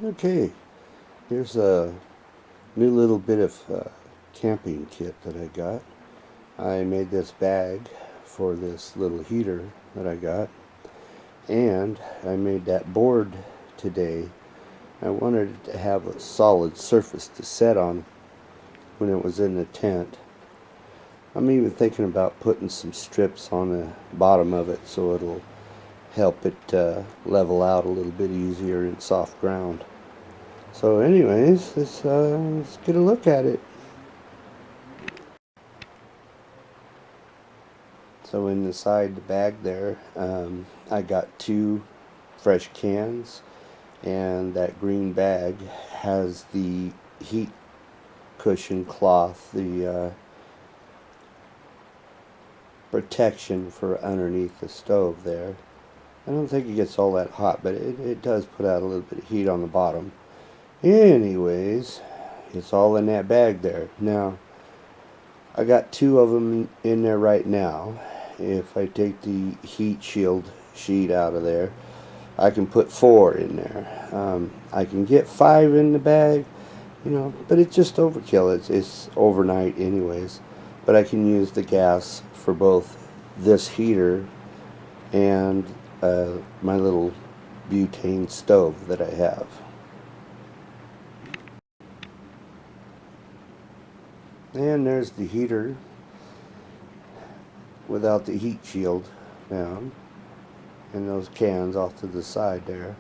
Okay, here's a new little bit of camping kit that I got. I made this bag for this little heater that I got, and I made that board today. I wanted it to have a solid surface to set on when it was in the tent. I'm even thinking about putting some strips on the bottom of it so it'll help it level out a little bit easier in soft ground. So anyways, let's get a look at it. So inside the bag there, I got 2 fresh cans, and that green bag has the heat cushion cloth, the protection for underneath the stove there. I don't think it gets all that hot, but it does put out a little bit of heat on the bottom. Anyways, it's all in that bag there. Now, I got 2 of them in there right now. If I take the heat shield sheet out of there, I can put 4 in there. I can get 5 in the bag, but it's just overkill. It's overnight anyways. But I can use the gas for both this heater and my little butane stove that I have. And there's the heater without the heat shield down, and those cans off to the side there.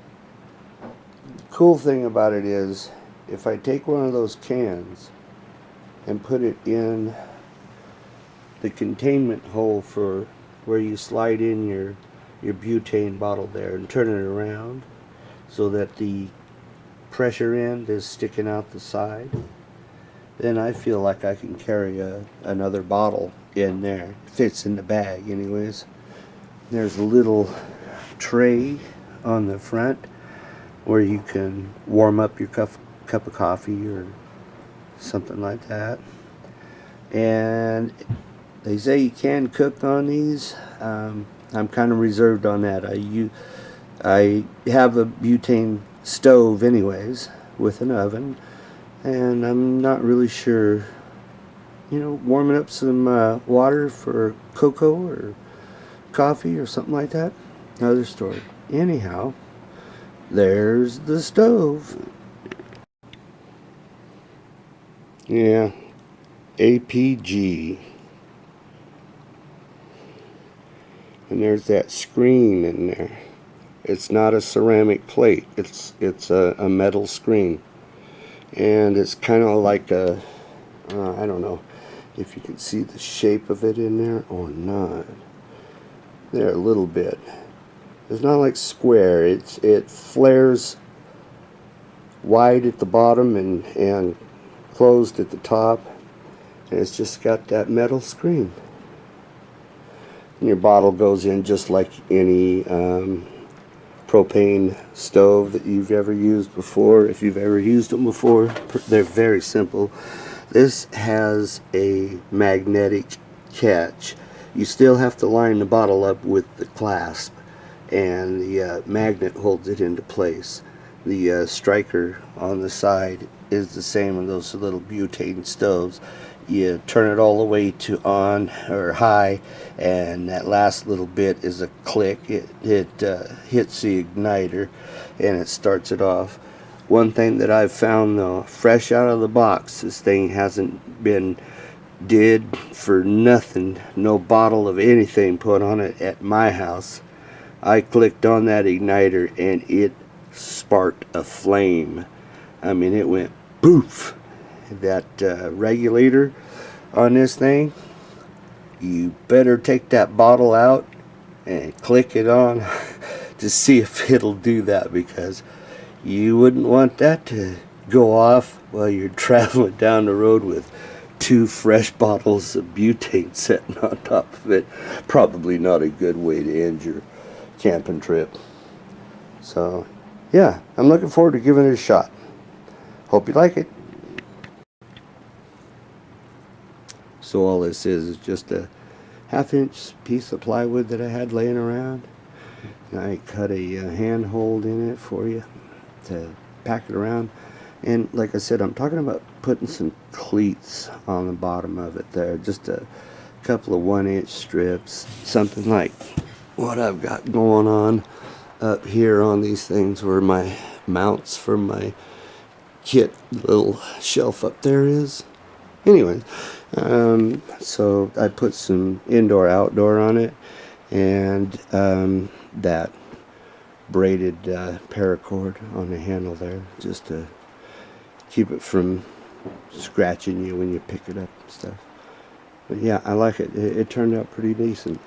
The cool thing about it is, if I take one of those cans and put it in the containment hole for where you slide in your butane bottle there and turn it around so that the pressure end is sticking out the side, then I feel like I can carry another bottle in there. It fits in the bag anyways. There's a little tray on the front where you can warm up your cup of coffee or something like that. And they say you can cook on these. I'm kind of reserved on that. I have a butane stove anyways with an oven, and I'm not really sure, warming up some water for cocoa or coffee or something like that. Another story. Anyhow, there's the stove. Yeah, APG. And there's that screen in there. It's not a ceramic plate. It's a metal screen. And it's kind of like I don't know if you can see the shape of it in there or not. There, a little bit. It's not like square. It flares wide at the bottom and closed at the top. And it's just got that metal screen. And your bottle goes in just like any propane stove that you've ever used before. If you've ever used them before, they're very simple. This has a magnetic catch. You still have to line the bottle up with the clasp, and the magnet holds it into place. The striker on the side is the same in those little butane stoves. You turn it all the way to on or high, and that last little bit is a click. It hits the igniter and it starts it off. One thing that I've found though, fresh out of the box, this thing hasn't been did for nothing, no bottle of anything put on it at my house. I clicked on that igniter and it sparked a flame. I mean, it went poof. That regulator on this thing, you better take that bottle out and click it on to see if it'll do that, because you wouldn't want that to go off while you're traveling down the road with 2 fresh bottles of butane sitting on top of it. Probably not a good way to end your camping trip. So yeah, I'm looking forward to giving it a shot. Hope you like it. So all this is just a 1/2-inch piece of plywood that I had laying around. And I cut a handhold in it for you to pack it around. And like I said, I'm talking about putting some cleats on the bottom of it there, just a couple of 1-inch strips, something like what I've got going on up here on these things where my mounts for my kit little shelf up there is. Anyway, so I put some indoor outdoor on it, and that braided paracord on the handle there, just to keep it from scratching you when you pick it up and stuff. But yeah, I like it. It turned out pretty decent.